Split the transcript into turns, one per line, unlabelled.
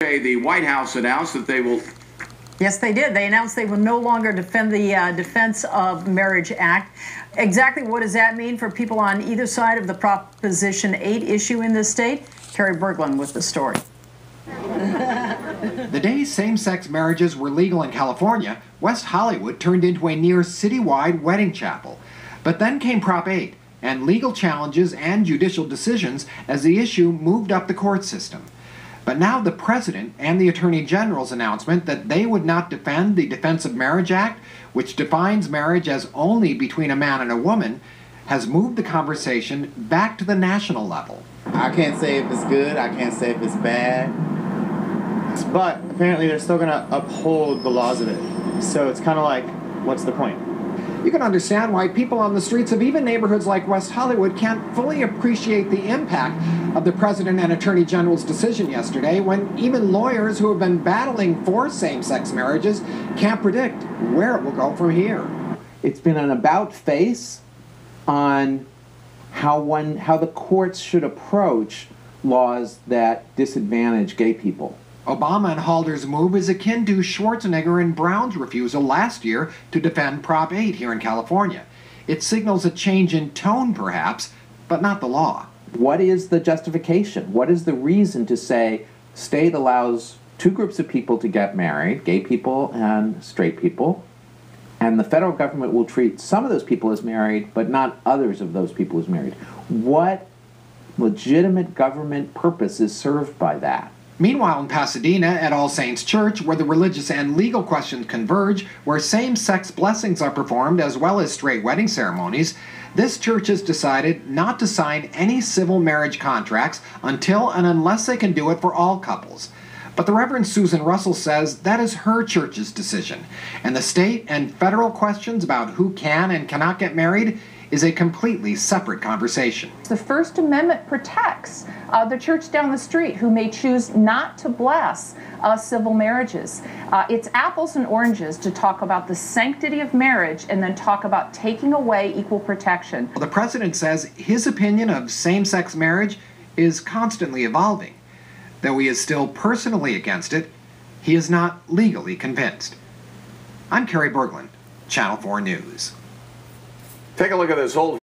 The White House announced that they will.
Yes, they did. They announced they will no longer defend the Defense of Marriage Act. Exactly what does that mean for people on either side of the Proposition 8 issue in this state? Carrie Berglund with the story.
The day same-sex marriages were legal in California, West Hollywood turned into a near citywide wedding chapel. But then came Prop 8, and legal challenges and judicial decisions as the issue moved up the court system. But now the President and the Attorney General's announcement that they would not defend the Defense of Marriage Act, which defines marriage as only between a man and a woman, has moved the conversation back to the national level.
I can't say if it's good, I can't say if it's bad, but apparently they're still going to uphold the laws of it. So it's kind of like, what's the point?
You can understand why people on the streets of even neighborhoods like West Hollywood can't fully appreciate the impact of the President and Attorney General's decision yesterday, when even lawyers who have been battling for same-sex marriages can't predict where it will go from here.
It's been an about-face on how the courts should approach laws that disadvantage gay people.
Obama and Halder's move is akin to Schwarzenegger and Brown's refusal last year to defend Prop 8 here in California. It signals a change in tone, perhaps, but not the law.
What is the justification? What is the reason to say state allows two groups of people to get married, gay people and straight people, and the federal government will treat some of those people as married, but not others of those people as married? What legitimate government purpose is served by that?
Meanwhile, in Pasadena, at All Saints Church, where the religious and legal questions converge, where same-sex blessings are performed as well as straight wedding ceremonies, this church has decided not to sign any civil marriage contracts until and unless they can do it for all couples. But the Reverend Susan Russell says that is her church's decision, and the state and federal questions about who can and cannot get married is a completely separate conversation.
The First Amendment protects the church down the street who may choose not to bless civil marriages. It's apples and oranges to talk about the sanctity of marriage and then talk about taking away equal protection.
The president says his opinion of same-sex marriage is constantly evolving. Though he is still personally against it, he is not legally convinced. I'm Carrie Berglund, Channel 4 News.
Take a look at this whole